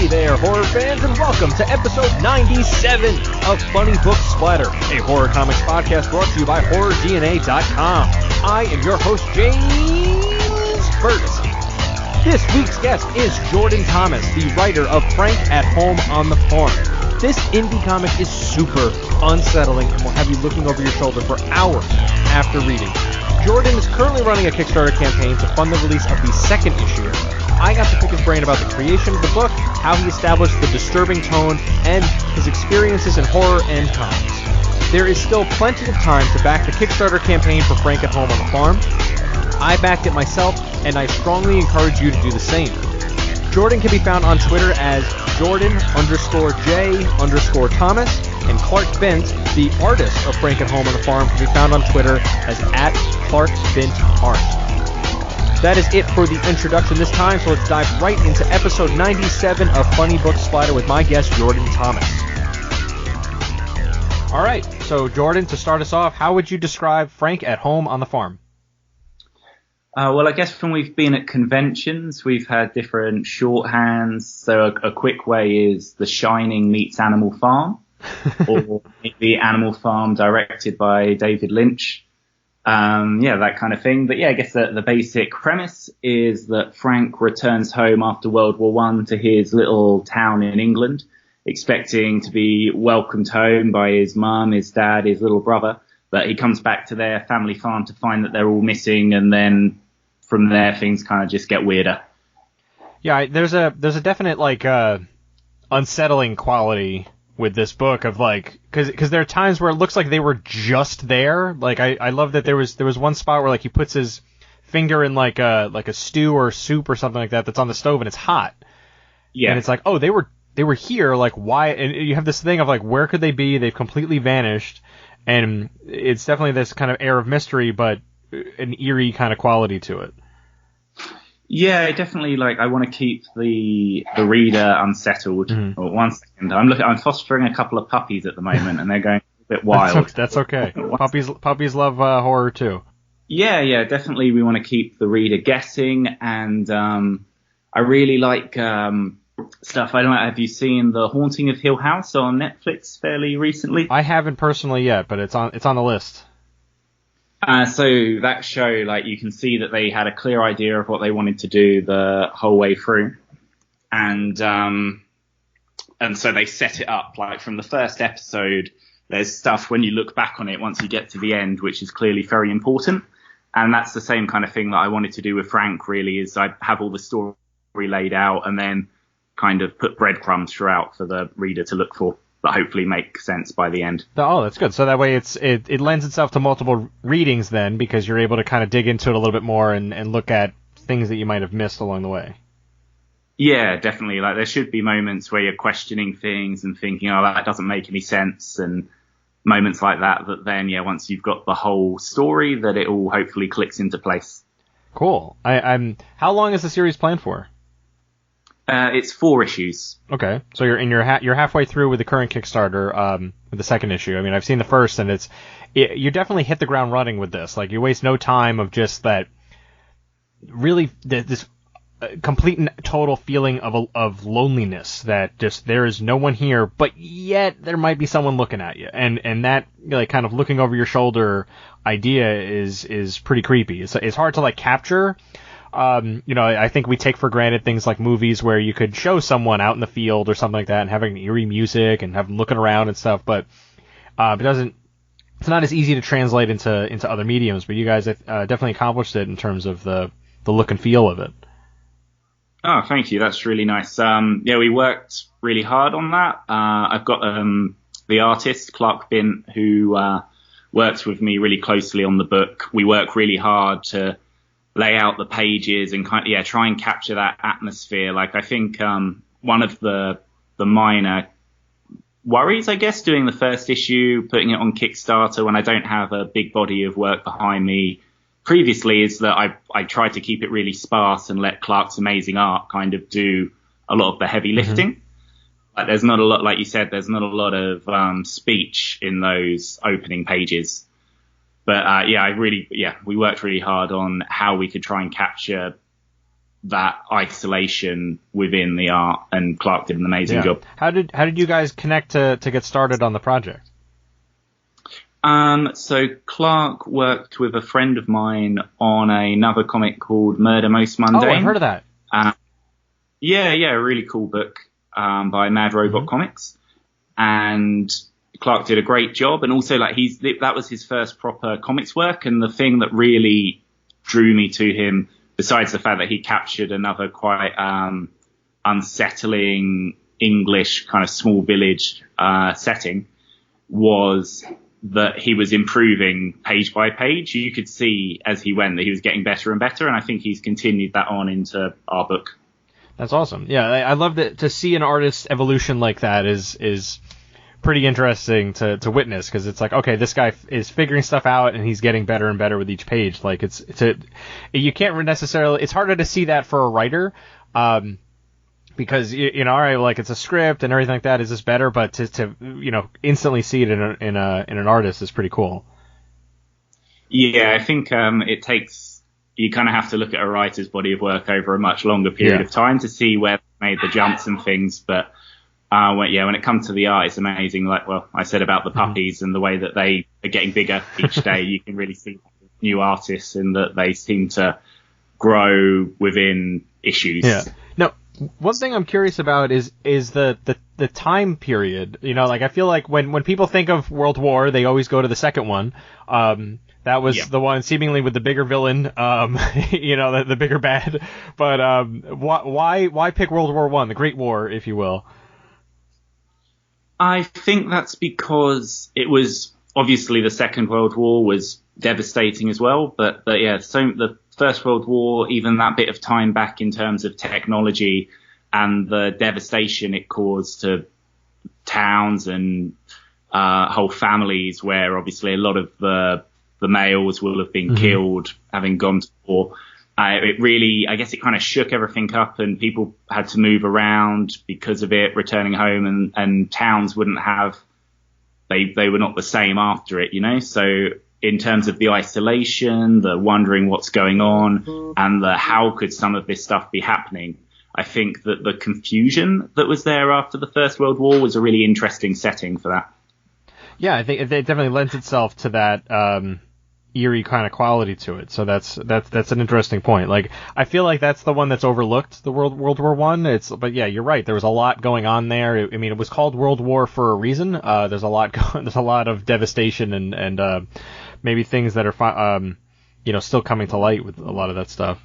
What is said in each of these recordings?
Hey there, horror fans, and welcome to episode 97 of Funny Book Splatter, a horror comics podcast brought to you by HorrorDNA.com. I am your host, James Ferguson. This week's guest is Jordan Thomas, the writer of Frank at Home on the Farm. This indie comic is super unsettling and will have you looking over your shoulder for hours after reading. Jordan is currently running a Kickstarter campaign to fund the release of the second issue. I got to pick his brain about the creation of the book, how he established the disturbing tone, and his experiences in horror and comics. There is still plenty of time to back the Kickstarter campaign for Frank at Home on the Farm. I backed it myself, and I strongly encourage you to do the same. Jordan can be found on Twitter as Jordan_J_Thomas, and Clark Bent, the artist of Frank at Home on the Farm, can be found on Twitter as @ClarkBentArt. That is it for the introduction this time, so let's dive right into episode 97 of Funny Book Splatter with my guest, Jordan Thomas. All right, so Jordan, to start us off, how would you describe Frank at Home on the Farm? Well, I guess when we've been at conventions, we've had different shorthands. So a quick way is The Shining meets Animal Farm, or maybe Animal Farm directed by David Lynch. That kind of thing. But yeah, I guess the basic premise is that Frank returns home after World War I to his little town in England, expecting to be welcomed home by his mum, his dad, his little brother. But he comes back to their family farm to find that they're all missing, and then from there things kind of just get weirder. Yeah, there's a definite unsettling quality with this book of because there are times where it looks like they were just there. Like I love that there was one spot where he puts his finger in like a stew or soup or something like that that's on the stove and it's hot. Yeah. And it's like, oh, they were here, why? And you have this thing of where could they be? They've completely vanished, and it's definitely this kind of air of mystery, but an eerie kind of quality to it. Yeah, definitely. I want to keep the reader unsettled. Mm-hmm. Oh, 1 second, I'm fostering a couple of puppies at the moment, and they're going a bit wild. That's okay. Puppies love horror too. Yeah, definitely. We want to keep the reader guessing, and I really like stuff. I don't know. Have you seen The Haunting of Hill House on Netflix fairly recently? I haven't personally yet, but it's on the list. So that show, you can see that they had a clear idea of what they wanted to do the whole way through. And so they set it up, from the first episode, there's stuff when you look back on it once you get to the end, which is clearly very important. And that's the same kind of thing that I wanted to do with Frank, really, is I have all the story laid out and then kind of put breadcrumbs throughout for the reader to look for, but hopefully make sense by the end. Oh, that's good. So that way it lends itself to multiple readings then, because you're able to kind of dig into it a little bit more and look at things that you might have missed along the way. Yeah, definitely. There should be moments where you're questioning things and thinking, oh, that doesn't make any sense, and moments like that then, once you've got the whole story, that it all hopefully clicks into place. Cool. How long is the series planned for? It's 4 issues. Okay, so you're halfway through with the current Kickstarter, with the second issue. I mean, I've seen the first, and you definitely hit the ground running with this. You waste no time of just that. Really, this complete and total feeling of loneliness, that just there is no one here, but yet there might be someone looking at you, and that kind of looking over your shoulder idea is pretty creepy. It's hard to capture. I think we take for granted things like movies where you could show someone out in the field or something like that and having eerie music and have them looking around and stuff, but it's not as easy to translate into other mediums. But you guys definitely accomplished it in terms of the look and feel of it. Oh, thank you. That's really nice. We worked really hard on that. I've got the artist, Clark Bent, who worked with me really closely on the book. We work really hard to lay out the pages and try and capture that atmosphere. I think one of the minor worries, I guess, doing the first issue, putting it on Kickstarter when I don't have a big body of work behind me previously, is that I tried to keep it really sparse and let Clark's amazing art kind of do a lot of the heavy lifting. Mm-hmm. There's not a lot, like you said, there's not a lot of speech in those opening pages. But we worked really hard on how we could try and capture that isolation within the art, and Clark did an amazing job. How did you guys connect to get started on the project? So Clark worked with a friend of mine on another comic called Murder Most Mundane. Oh, I've heard of that. Yeah, a really cool book by Mad Robot Comics, and Clark did a great job. And also, like, that was his first proper comics work, and the thing that really drew me to him, besides the fact that he captured another quite unsettling English kind of small village setting, was that he was improving page by page. You could see as he went that he was getting better and better, and I think he's continued that on into our book. That's awesome. Yeah, I love that. To see an artist's evolution like that is pretty interesting to witness, because it's like, okay, this guy is figuring stuff out and he's getting better and better with each page. Like, you can't necessarily, it's harder to see that for a writer, because all right, like, it's a script and everything like that. Is this better? But to instantly see it in an artist is pretty cool. Yeah, I think it takes, you kind of have to look at a writer's body of work over a much longer period of time to see where they made the jumps and things. But when it comes to the art, it's amazing. Like, well, I said about the puppies and the way that they are getting bigger each day. You can really see new artists in that they seem to grow within issues. Yeah. Now, one thing I'm curious about is the time period. Like, I feel like when people think of World War, they always go to the second one. That was the one seemingly with the bigger villain, the bigger bad. But why pick World War I, the Great War, if you will? I think that's because it was, obviously, the Second World War was devastating as well. But so the First World War, even that bit of time back in terms of technology and the devastation it caused to towns and whole families, where obviously a lot of the males will have been killed having gone to war. It really, I guess it kind of shook everything up, and people had to move around because of it, returning home, and towns wouldn't have, they were not the same after it, So in terms of the isolation, the wondering what's going on, and the how could some of this stuff be happening, I think that the confusion that was there after the First World War was a really interesting setting for that. Yeah, I think it definitely lends itself to that eerie kind of quality to it. So that's an interesting point. Like, I feel like that's the one that's overlooked, the World War One. But yeah, you're right. There was a lot going on there. It was called World War for a reason. There's a lot of devastation and maybe things that are still coming to light with a lot of that stuff.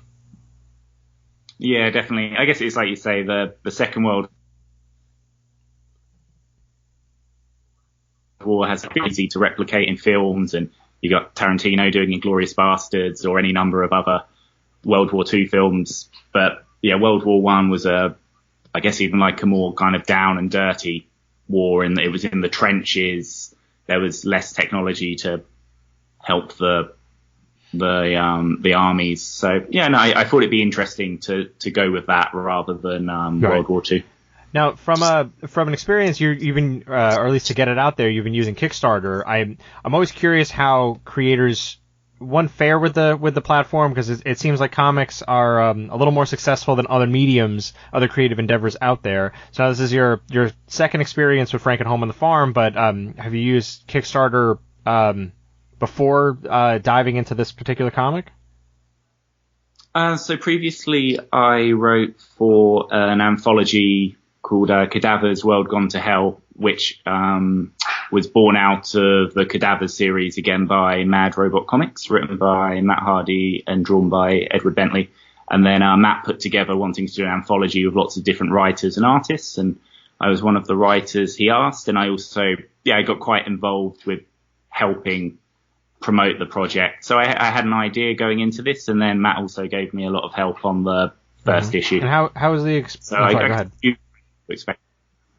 Yeah, definitely. I guess it's like you say, the Second World War has been easy to replicate in films, and you got Tarantino doing Inglourious Bastards or any number of other World War II films. But yeah, World War I was I guess even like a more kind of down and dirty war, and it was in the trenches. There was less technology to help the armies. So yeah, no, I thought it'd be interesting to go with that rather than World War II. Now, from an experience you've been, or at least to get it out there, you've been using Kickstarter. I'm always curious how creators fare with the platform, because it seems like comics are a little more successful than other mediums, other creative endeavors out there. So this is your second experience with Frank and Home on the Farm, but have you used Kickstarter before diving into this particular comic? So previously I wrote for an anthology called Cadavers World Gone to Hell, which was born out of the Cadavers series, again by Mad Robot Comics, written by Matt Hardy and drawn by Edward Bentley. And then Matt put together wanting to do an anthology with lots of different writers and artists, and I was one of the writers he asked, and I also I got quite involved with helping promote the project. So I had an idea going into this, and then Matt also gave me a lot of help on the first issue. And how was the go ahead. Expect.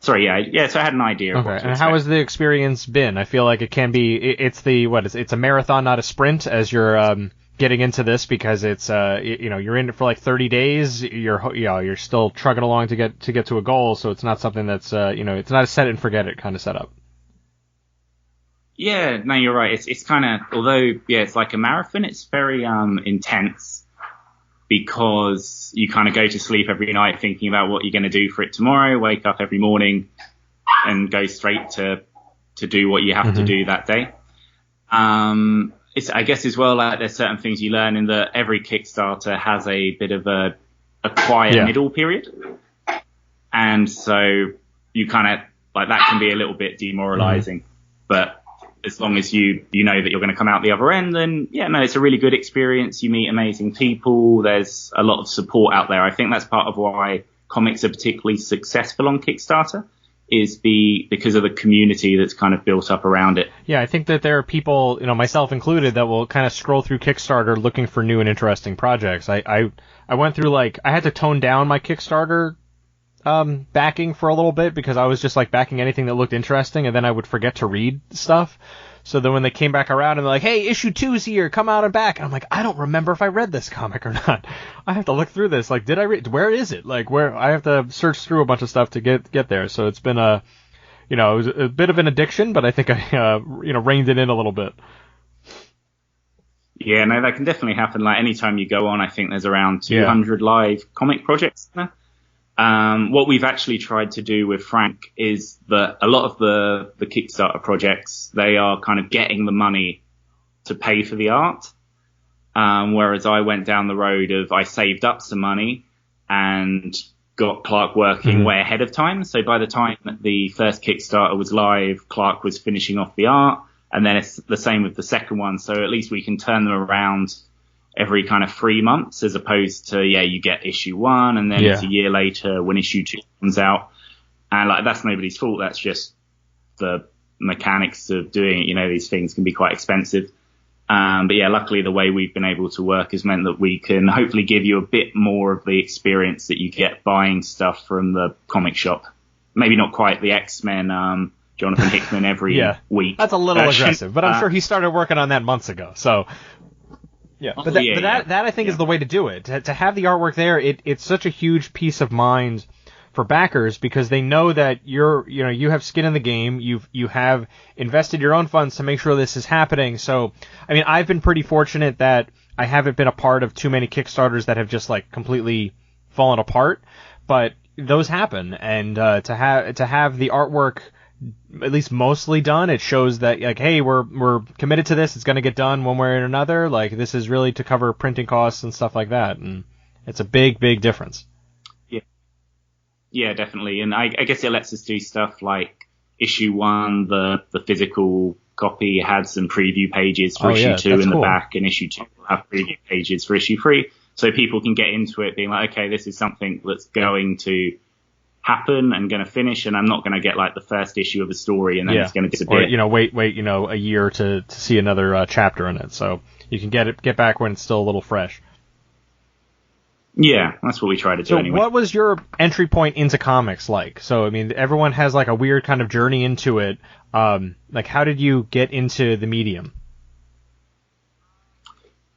Sorry, so I had an idea. Okay, and how has the experience been? I feel like it can be. It's a marathon, not a sprint, as you're getting into this, because it's you're in it for like 30 days. You're still trucking along to get to a goal, so it's not something that's it's not a set it and forget it kind of setup. Yeah, no, you're right. It's kind of, although it's like a marathon, it's very intense, because you kind of go to sleep every night thinking about what you're going to do for it tomorrow, wake up every morning and go straight to do what you have to do that day. It's, I guess as well, like there's certain things you learn in that every Kickstarter has a bit of a quiet middle period. And so you kind of like that can be a little bit demoralizing, but as long as you know that you're going to come out the other end, then it's a really good experience. You meet amazing people. There's a lot of support out there. I think that's part of why comics are particularly successful on Kickstarter, is because of the community that's kind of built up around it. Yeah, I think that there are people, myself included, that will kind of scroll through Kickstarter looking for new and interesting projects. I went through I had to tone down my Kickstarter backing for a little bit because I was just backing anything that looked interesting, and then I would forget to read stuff. So then when they came back around and they're like, hey, issue 2's here, come out and back. And I'm like, I don't remember if I read this comic or not. I have to look through this. Did I read? Where is it? Where? I have to search through a bunch of stuff to get there. So it's been it was a bit of an addiction, but I think I, reined it in a little bit. Yeah, no, that can definitely happen. Anytime you go on, I think there's around 200 live comic projects there. What we've actually tried to do with Frank is that a lot of the Kickstarter projects, they are kind of getting the money to pay for the art. Whereas I went down the road of I saved up some money and got Clark working way ahead of time. So by the time that the first Kickstarter was live, Clark was finishing off the art. And then it's the same with the second one. So at least we can turn them around every kind of 3 months, as opposed to, you get issue 1 and then it's a year later when issue 2 comes out. And that's nobody's fault. That's just the mechanics of doing it. These things can be quite expensive. But luckily the way we've been able to work has meant that we can hopefully give you a bit more of the experience that you get buying stuff from the comic shop. Maybe not quite the X-Men, Jonathan Hickman every week. That's a little aggressive, but I'm sure he started working on that months ago. So. Yeah, but that I think is the way to do it. To have the artwork there, it's such a huge peace of mind for backers because they know that you have skin in the game. You have invested your own funds to make sure this is happening. So, I mean, I've been pretty fortunate that I haven't been a part of too many Kickstarters that have just completely fallen apart. But those happen, and to have the artwork at least mostly done, it shows that hey, we're committed to this. It's going to get done one way or another. This is really to cover printing costs and stuff like that, and it's a big difference. Yeah, definitely. And I guess it lets us do stuff like issue 1, the physical copy had some preview pages for issue 2 in the back, and issue 2 will have preview pages for issue 3, so people can get into it being okay, this is something that's going to happen and going to finish, and I'm not going to get the first issue of a story and then it's going to disappear. Or wait a year to see another chapter in it, so you can get back when it's still a little fresh. Yeah, that's what we try to do anyway. So what was your entry point into comics like? So I mean, everyone has a weird kind of journey into it. How did you get into the medium?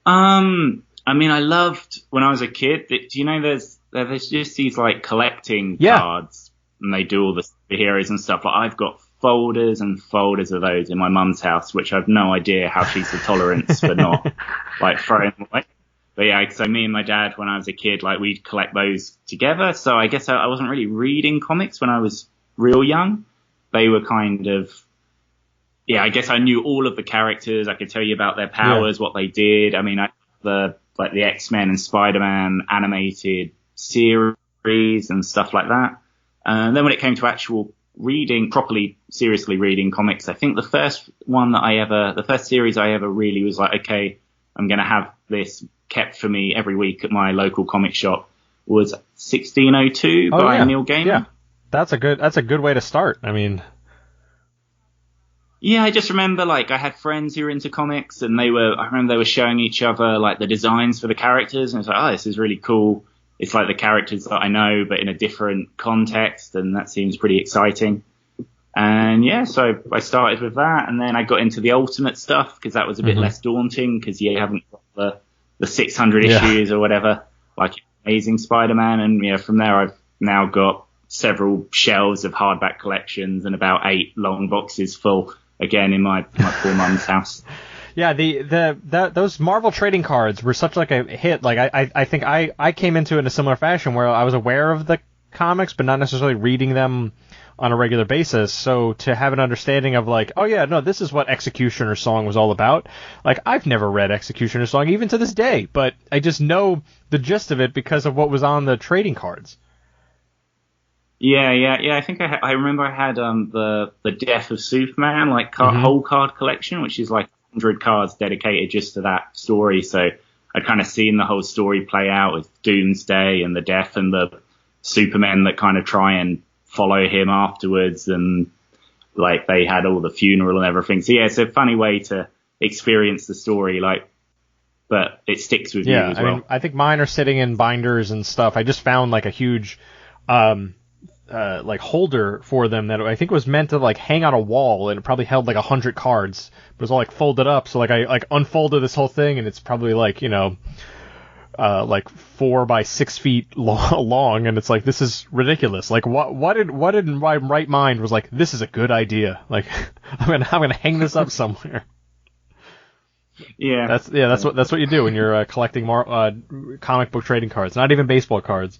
I mean, I loved when I was a kid. Do you know there's just these collecting cards, and they do all the heroes and stuff. I've got folders and folders of those in my mum's house, which I've no idea how she's the tolerance for not throwing them away. But so me and my dad, when I was a kid, we'd collect those together. So I guess I wasn't really reading comics when I was real young. They were kind of, I guess I knew all of the characters. I could tell you about their powers, what they did. I mean, the X-Men and Spider-Man animated series and stuff like that. And then when it came to actual reading, properly, seriously reading comics, I think the first series I ever really was okay, I'm going to have this kept for me every week at my local comic shop was 1602 by Neil Gaiman. Yeah. That's a good way to start. I mean, yeah, I just remember I had friends who were into comics, and I remember they were showing each other the designs for the characters, and it's this is really cool. It's the characters that I know, but in a different context, and that seems pretty exciting. And so I started with that, and then I got into the Ultimate stuff because that was a bit less daunting because you haven't got the 600 issues or whatever, Amazing Spider-Man, and from there I've now got several shelves of hardback collections and about 8 long boxes full again in my poor mum's house. Yeah, those Marvel trading cards were such like a hit. Like I think I came into it in a similar fashion where I was aware of the comics, but not necessarily reading them on a regular basis. So to have an understanding of like, oh yeah, no, this is what Executioner's Song was all about. Like I've never read Executioner's Song even to this day, but I just know the gist of it because of what was on the trading cards. Yeah. I think I remember I had the Death of Superman whole card collection, which is like 100 cards dedicated just to that story. So I'd kind of seen the whole story play out with Doomsday and the death and the Supermen that kind of try and follow him afterwards, and like they had all the funeral and everything. So yeah, it's a funny way to experience the story, like, but it sticks with you as well. I mean, I think mine are sitting in binders and stuff. I just found like a huge like holder for them that I think was meant to like hang on a wall, and it probably held like 100 cards, but it was all like folded up. So like I like unfolded this whole thing, and it's probably like, you know, like 4 by 6 feet long, and it's like, this is ridiculous. Like what in my right mind was like, this is a good idea. Like I'm gonna hang this up somewhere. Yeah. That's what you do when you're collecting comic book trading cards, not even baseball cards.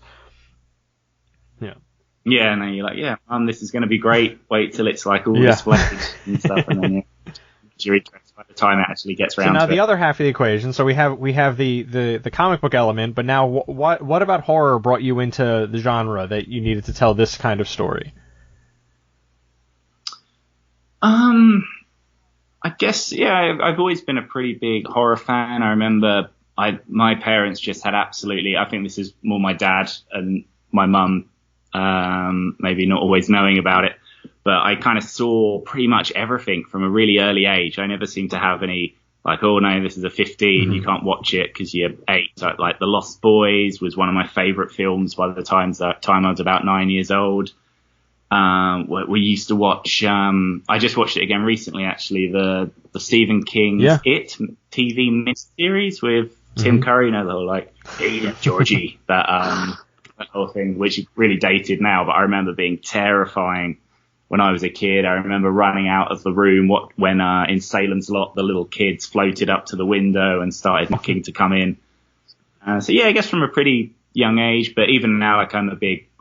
Yeah. Yeah, and then you're like, yeah, this is going to be great. Wait till it's like all displayed and stuff, and then you're interested by the time it actually gets around. So now to the it. other half of the equation. So we have the comic book element, but now what about horror brought you into the genre that you needed to tell this kind of story? I guess I've always been a pretty big horror fan. I remember my parents just had absolutely. I think this is more my dad and my mum. Maybe not always knowing about it, but I kind of saw pretty much everything from a really early age. I never seemed to have any like, oh no, this is a 15, you can't watch it because you're 8. So, like The Lost Boys was one of my favorite films by the time I was about 9 years old. We used to watch, I just watched it again recently actually, the Stephen King's It TV miniseries with Tim Curry, you know, the whole like, hey, Georgie, that whole thing, which is really dated now, but I remember being terrifying when I was a kid. I remember running out of the room when in Salem's Lot the little kids floated up to the window and started mocking to come in. So yeah, I guess from a pretty young age, but even now, like I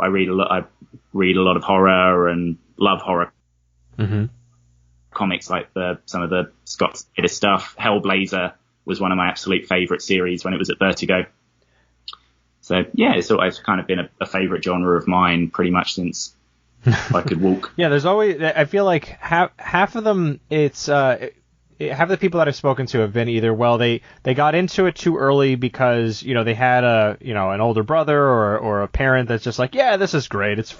read a lot of horror and love horror comics, like some of the Scott Snyder stuff. Hellblazer was one of my absolute favorite series when it was at Vertigo. So yeah, it's always kind of been a favorite genre of mine pretty much since I could walk. Yeah, there's always, I feel like half of them, it's half of the people that I've spoken to have been either, well, they got into it too early because, you know, they had an older brother or a parent that's just like, yeah, this is great. It's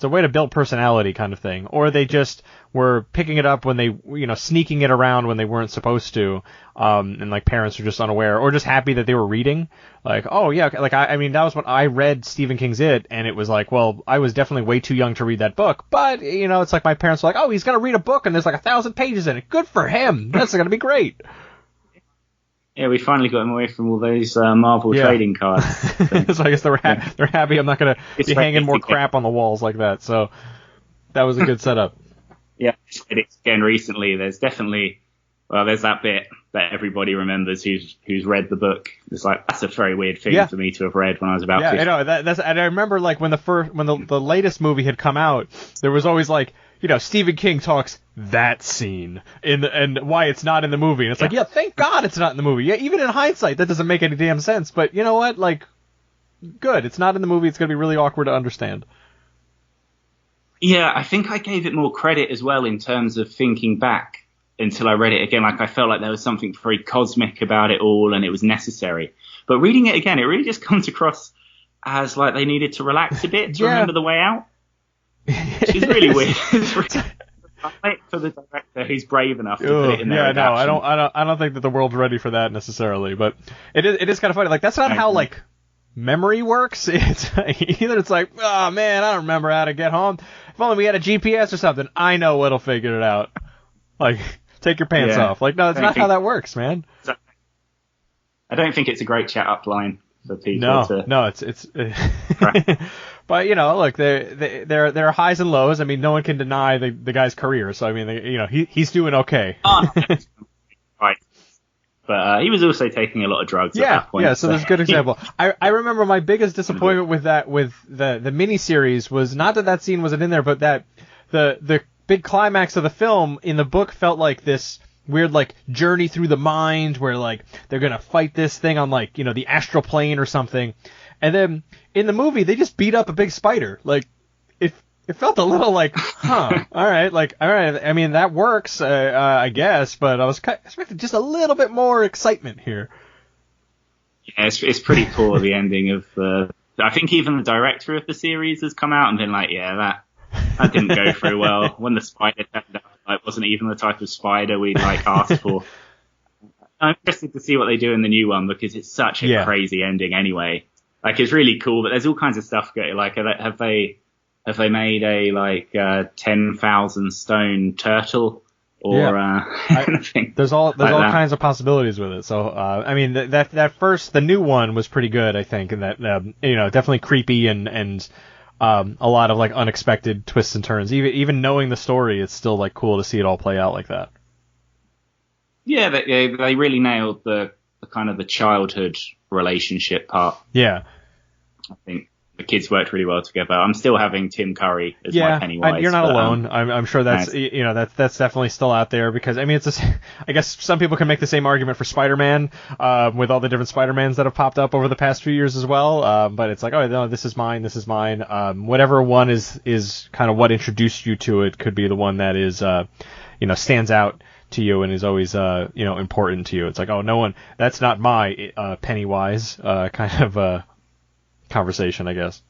a way to build personality kind of thing. Or they just were picking it up when they, you know, sneaking it around when they weren't supposed to. And like parents are just unaware, or just happy that they were reading. Like, oh yeah, like I mean, that was when I read Stephen King's It, and it was like, well, I was definitely way too young to read that book. But, you know, it's like my parents were like, oh, he's going to read a book and there's like 1,000 pages in it. Good for him. That's going to be great. Yeah, we finally got him away from all those Marvel trading cards. So I guess they're happy I'm not going to be hanging more crap on the walls like that. So that was a good setup. Yeah, again recently. There's definitely, there's that bit that everybody remembers who's read the book. It's like, that's a very weird thing for me to have read when I was about 50. I know that's, and I remember like when the latest movie had come out, there was always like, you know, Stephen King talks that scene and why it's not in the movie. And it's like, yeah, thank God it's not in the movie. Yeah, even in hindsight, that doesn't make any damn sense. But you know what? Like, good. It's not in the movie. It's going to be really awkward to understand. Yeah, I think I gave it more credit as well in terms of thinking back until I read it again. Like, I felt like there was something very cosmic about it all and it was necessary. But reading it again, it really just comes across as like they needed to relax a bit to remember the way out. Which is really weird. I wait for the director who's brave enough to put it in there. Yeah, no, I don't think that the world's ready for that necessarily. But it is kind of funny. Like, that's not how like memory works. It's either it's like, oh man, I don't remember how to get home. If only we had a GPS or something. I know what'll figure it out. Like, take your pants off. Like, no, that's not how that works, man. I don't think it's a great chat up line for people. No, it's. But, you know, look, there are highs and lows. I mean, no one can deny the guy's career. So, I mean, you know, he's doing okay. But he was also taking a lot of drugs at that point. Yeah, so there's a good example. I remember my biggest disappointment with the miniseries was not that scene wasn't in there, but that the big climax of the film in the book felt like this weird like journey through the mind where like they're gonna fight this thing on like, you know, the astral plane or something, and then in the movie they just beat up a big spider. Like it felt a little like, all right. I mean, that works, I guess, but I was expecting just a little bit more excitement here. Yeah, it's pretty poor, the ending of I think even the director of the series has come out and been like, yeah, that didn't go very well. When the spider turned up, it wasn't even the type of spider we'd like asked for. I'm interested to see what they do in the new one because it's such a crazy ending anyway. Like, it's really cool, but there's all kinds of stuff going. Like, have they made a like 10,000 stone turtle or anything? There's all kinds of possibilities with it. So I mean the new one was pretty good, I think, and that definitely creepy and a lot of like unexpected twists and turns. Even knowing the story, it's still like cool to see it all play out like that. Yeah, they really nailed the kind of the childhood relationship part. Yeah, I think the kids worked really well together. I'm still having Tim Curry as my Pennywise. You're not alone. I'm sure that's that's definitely still out there because I mean I guess some people can make the same argument for Spider-Man with all the different Spider-Mans that have popped up over the past few years as well. But it's like, oh no, this is mine. Whatever one is kind of what introduced you to it could be the one that is stands out to you and is always important to you. It's like, oh, no one, that's not my Pennywise kind of conversation, I guess.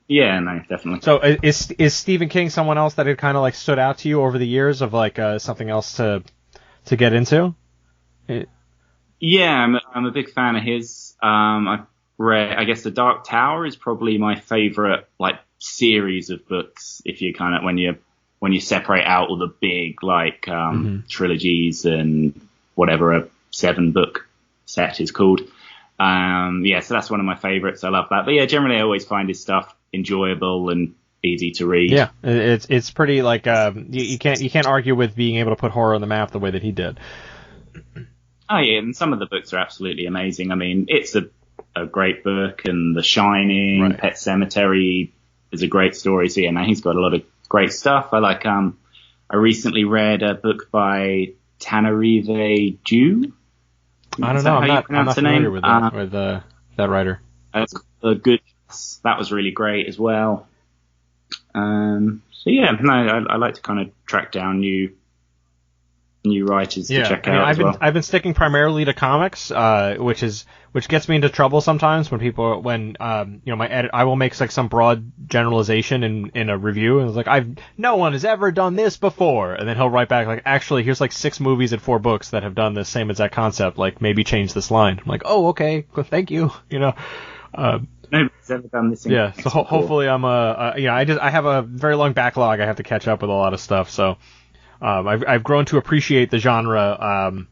Yeah, no, definitely. So is Stephen King someone else that had kind of like stood out to you over the years of like something else to get into? Yeah, I'm a big fan of his. I've read, I guess The Dark Tower is probably my favorite like series of books. If you kind of when you separate out all the big like trilogies and whatever a 7-book set is called. So that's one of my favorites. I love that. But yeah, generally I always find his stuff enjoyable and easy to read. Yeah, it's pretty like you can't argue with being able to put horror on the map the way that he did. Oh yeah, and some of the books are absolutely amazing. I mean, it's a great book, and The Shining, Pet Sematary is a great story. So yeah, now he's got a lot of great stuff. I like I recently read a book by Tanarive Jew. I don't know. I'm not familiar with that writer. Good. That was really great as well. So yeah, no, I like to kind of track down new writers to check out. I've been sticking primarily to comics, which gets me into trouble sometimes when my edit, I will make like some broad generalization in a review and it's like no one has ever done this before, and then he'll write back like, actually here's like 6 movies and 4 books that have done the same exact concept, like maybe change this line. I'm like, oh okay, well, thank you. Nobody's ever done this. Yeah, so hopefully I'm I have a very long backlog. I have to catch up with a lot of stuff, so I've grown to appreciate the genre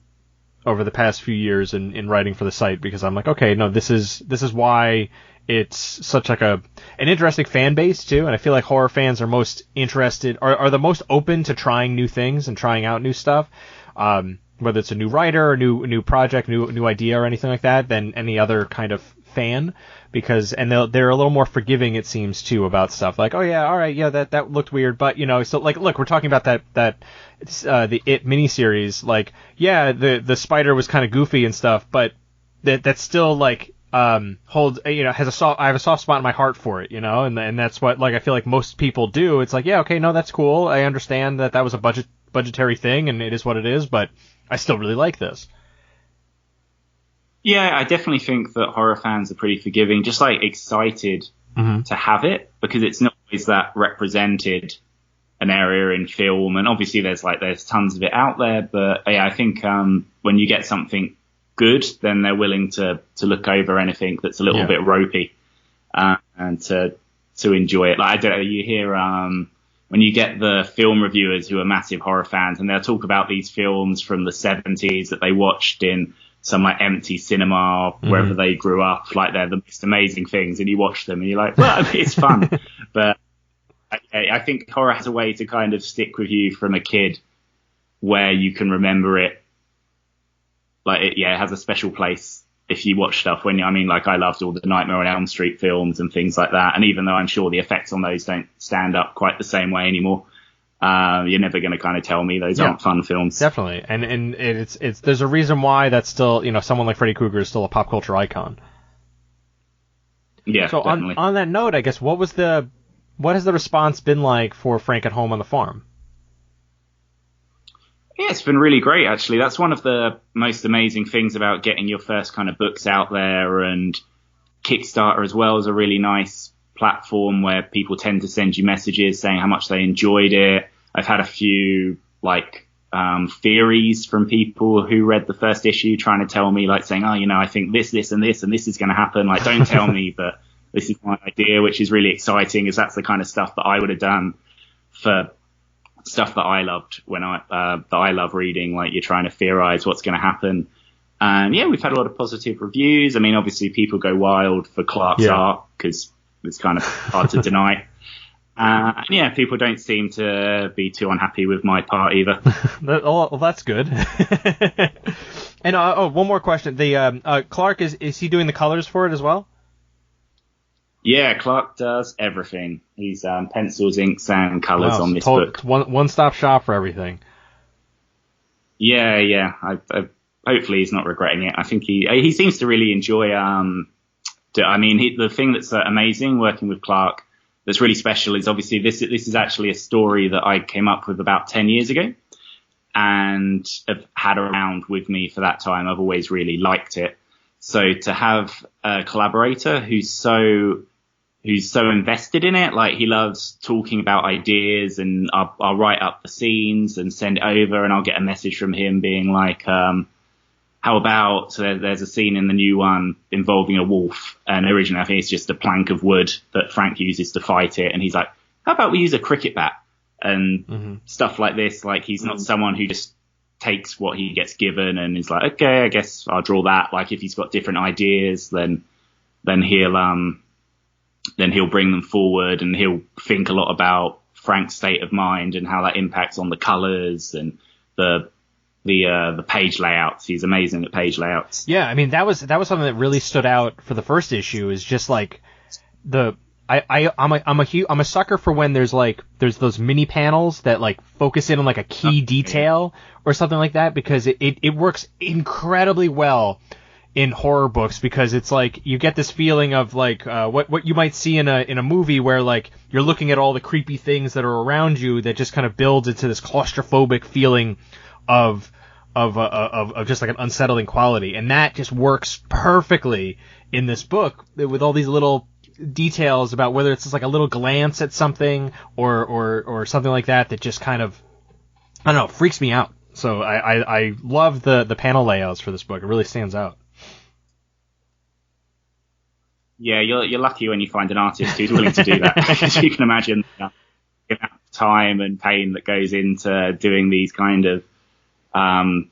over the past few years in writing for the site, because I'm like, okay, no, this is why it's such like an interesting fan base too, and I feel like horror fans are most interested, are the most open to trying new things and trying out new stuff, whether it's a new writer or new project, new idea or anything like that, than any other kind of fan, because they're a little more forgiving, it seems, too, about stuff like, oh yeah, all right, yeah, that looked weird, but so like, look, we're talking about that the It miniseries, like, yeah, the spider was kind of goofy and stuff, but that's still like holds, I have a soft spot in my heart for it, and that's what, like, I feel like most people do. It's like, yeah, okay, no, that's cool, I understand that was a budgetary thing and it is what it is, but I still really like this. Yeah, I definitely think that horror fans are pretty forgiving, just like excited to have it, because it's not always that represented an area in film, and obviously there's tons of it out there, but yeah, I think when you get something good, then they're willing to look over anything that's a little bit ropey and to enjoy it. Like, I don't know, you hear when you get the film reviewers who are massive horror fans, and they'll talk about these films from the 70s that they watched in some like empty cinema wherever they grew up, like they're the most amazing things, and you watch them and you're like, well, it's fun. But I think horror has a way to kind of stick with you from a kid, where you can remember it it has a special place if you watch stuff like I loved all the Nightmare on Elm Street films and things like that. And even though I'm sure the effects on those don't stand up quite the same way anymore, you're never going to kind of tell me those aren't fun films. Definitely. And it's there's a reason why that's still, someone like Freddy Krueger is still a pop culture icon. Yeah. So definitely. on that note, I guess, what has the response been like for Frank at Home on the Farm? Yeah, it's been really great, actually. That's one of the most amazing things about getting your first kind of books out there, and Kickstarter as well is a really nice platform where people tend to send you messages saying how much they enjoyed it. I've had a few theories from people who read the first issue trying to tell me, saying, I think this and this and this is going to happen. Don't tell me, but this is my idea, which is really exciting, as that's the kind of stuff that I would have done for stuff that I loved that I love reading. You're trying to theorize what's going to happen. And yeah, we've had a lot of positive reviews. I mean, obviously people go wild for Clark's art because it's kind of hard to deny. People don't seem to be too unhappy with my part either. Well, that's good. And one more question. The Clark, is he doing the colors for it as well? Yeah, Clark does everything. He's pencils, inks, and colors on this book. One-stop shop for everything. Yeah. I hopefully he's not regretting it. I think he seems to really enjoy. The thing that's amazing working with Clark, that's really special, is obviously this is actually a story that I came up with about 10 years ago, and have had around with me for that time. I've always really liked it. So to have a collaborator who's so invested in it, he loves talking about ideas, and I'll write up the scenes and send it over, and I'll get a message from him being how about, so there's a scene in the new one involving a wolf, and originally I think it's just a plank of wood that Frank uses to fight it, and he's like, how about we use a cricket bat? And stuff like this. He's not someone who just takes what he gets given and is like, okay, I guess I'll draw that. If he's got different ideas, then he'll bring them forward, and he'll think a lot about Frank's state of mind and how that impacts on the colors and the page layouts. He's amazing at page layouts. Yeah, I mean, that was something that really stood out for the first issue, is just I'm a sucker for when there's those mini panels that focus in on a key detail or something like that, because it works incredibly well in horror books, because it's you get this feeling of what you might see in a movie where you're looking at all the creepy things that are around you, that just kind of builds into this claustrophobic feeling of just an unsettling quality, and that just works perfectly in this book with all these little details about whether it's just a little glance at something or something like that just kind of, I don't know, freaks me out. So I love the panel layouts for this book. It really stands out. Yeah, you're lucky when you find an artist who's willing to do that, because you can imagine the amount of time and pain that goes into doing these kind of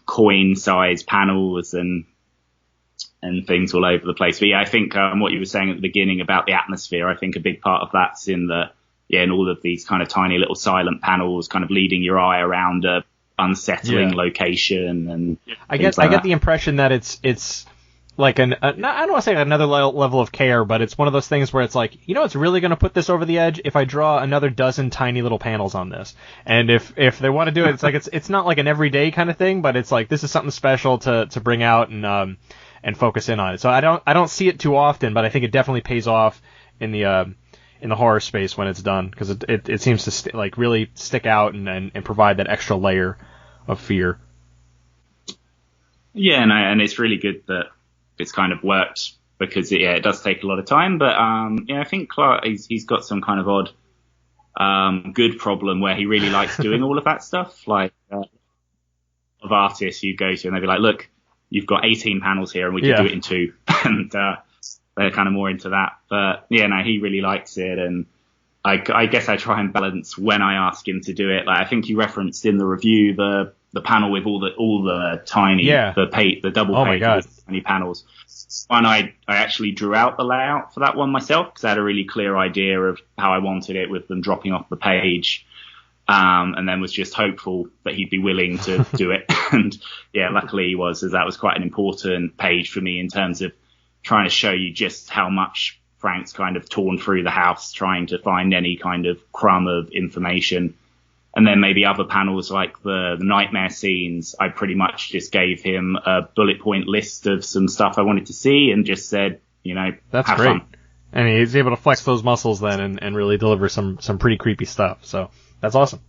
coin-sized panels and things all over the place. But yeah, I think what you were saying at the beginning about the atmosphere, I think a big part of that's in all of these kind of tiny little silent panels, kind of leading your eye around a unsettling location. And I get the impression that it's I don't want to say another level of care, but it's one of those things where it's it's really going to put this over the edge if I draw another dozen tiny little panels on this. And if they want to do it, it's not an everyday kind of thing, but it's this is something special to bring out and focus in on it. So I don't see it too often, but I think it definitely pays off in the horror space when it's done, because it seems to really stick out and provide that extra layer of fear. Yeah, and it's really good that it's kind of worked, because it does take a lot of time, but I think Clark, he's got some kind of odd good problem where he really likes doing all of that stuff. Of artists you go to and they'll be like, look, you've got 18 panels here and we can do it in 2, and they're kind of more into that. But he really likes it, and I guess I try and balance when I ask him to do it. I think you referenced in the review the panel with all the tiny the double page with tiny panels. One I actually drew out the layout for that one myself, because I had a really clear idea of how I wanted it, with them dropping off the page. and then was just hopeful that he'd be willing to do it. And yeah, luckily he was, as that was quite an important page for me in terms of trying to show you just how much Frank's kind of torn through the house trying to find any kind of crumb of information. And then maybe other panels like the nightmare scenes, I pretty much just gave him a bullet point list of some stuff I wanted to see and just said, that's have great. fun. And he's able to flex those muscles then and really deliver some pretty creepy stuff. So that's awesome.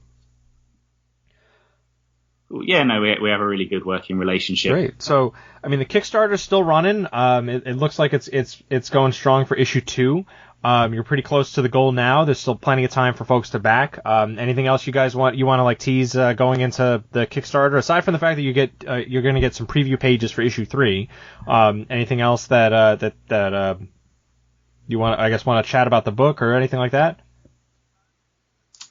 Yeah, no, we have a really good working relationship. Great. So, I mean, the Kickstarter's still running. It looks like it's going strong for issue 2. You're pretty close to the goal now. There's still plenty of time for folks to back. Anything else you guys want to like tease going into the Kickstarter aside from the fact that you're going to get some preview pages for issue 3? Anything else that you want to chat about the book or anything like that?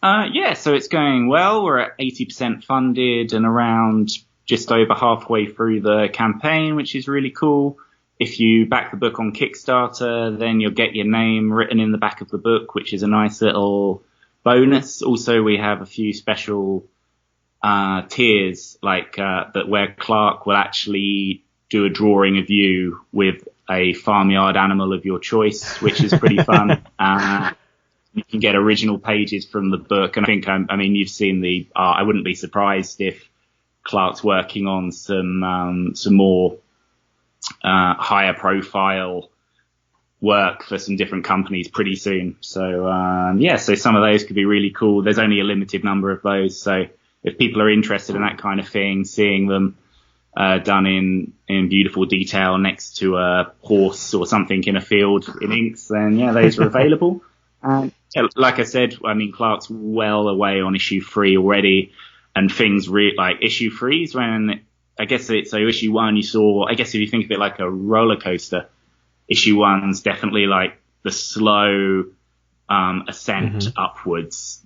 Yeah, so it's going well. We're at 80% funded and around just over halfway through the campaign, which is really cool. If you back the book on Kickstarter, then you'll get your name written in the back of the book, which is a nice little bonus. Also, we have a few special tiers that where Clark will actually do a drawing of you with a farmyard animal of your choice, which is pretty fun. You can get original pages from the book. And I think, you've seen the art. I wouldn't be surprised if Clark's working on some more higher profile work for some different companies pretty soon. So, so some of those could be really cool. There's only a limited number of those. So if people are interested in that kind of thing, seeing them done in beautiful detail next to a horse or something in a field in inks, then yeah, those are available. Like I said, Clark's well away on issue 3 already, and things like issue 3 is when issue 1 you saw, I guess if you think of it like a roller coaster, issue 1's definitely like the slow ascent upwards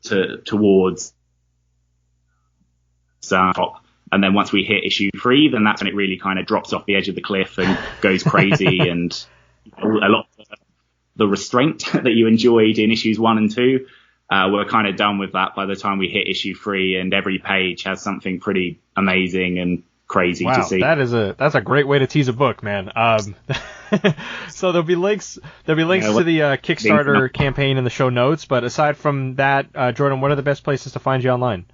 towards top. And then once we hit issue 3, then that's when it really kind of drops off the edge of the cliff and goes crazy and a lot of the restraint that you enjoyed in issues 1 and 2, we're kind of done with that by the time we hit issue 3, and every page has something pretty amazing and crazy to see. That's a great way to tease a book, man. So there'll be links to the Kickstarter campaign in the show notes, but aside from that, Jordan, what are the best places to find you online?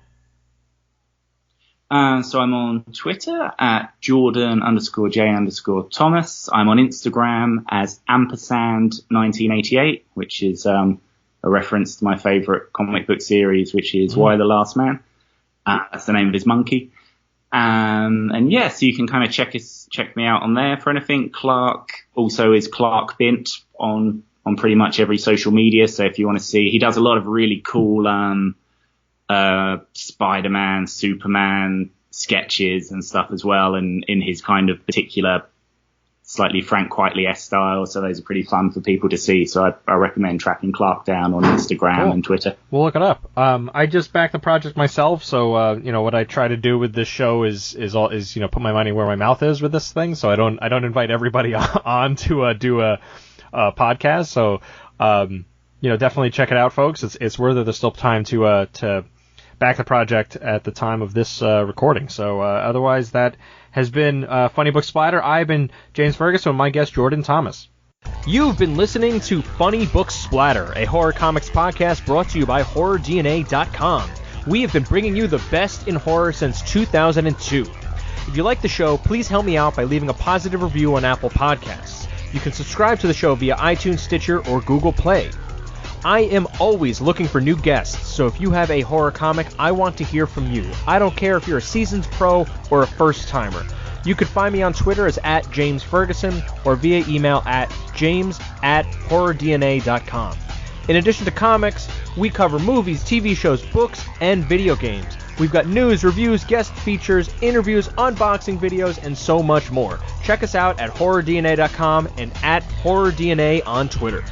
So I'm on Twitter at Jordan_J_Thomas. I'm on Instagram as ampersand1988, which is a reference to my favorite comic book series, which is Why the Last Man. That's the name of his monkey. So you can kind of check me out on there for anything. Clark also is Clark Bint on pretty much every social media. So if you want to see, he does a lot of really cool Spider-Man, Superman sketches and stuff as well, and in his kind of particular slightly Frank Quitely-esque style, so those are pretty fun for people to see. So I recommend tracking Clark down on Instagram and Twitter. We'll look it up. I just backed the project myself, so what I try to do with this show is put my money where my mouth is with this thing. So I don't invite everybody on to do a podcast. So definitely check it out, folks. It's worth it. There's still time to back the project at the time of this recording. So otherwise, that has been Funny Book Splatter. I've been James Ferguson with my guest Jordan Thomas. You've been listening to Funny Book Splatter, a horror comics podcast brought to you by HorrorDNA.com. We have been bringing you the best in horror since 2002. If you like the show, please help me out by leaving a positive review on Apple Podcasts. You can subscribe to the show via iTunes, Stitcher, or Google Play. I am always looking for new guests, so if you have a horror comic, I want to hear from you. I don't care if you're a seasoned pro or a first-timer. You can find me on Twitter as @JamesFerguson or via email at james@horrordna.com. In addition to comics, we cover movies, TV shows, books, and video games. We've got news, reviews, guest features, interviews, unboxing videos, and so much more. Check us out at HorrorDNA.com and @HorrorDNA on Twitter.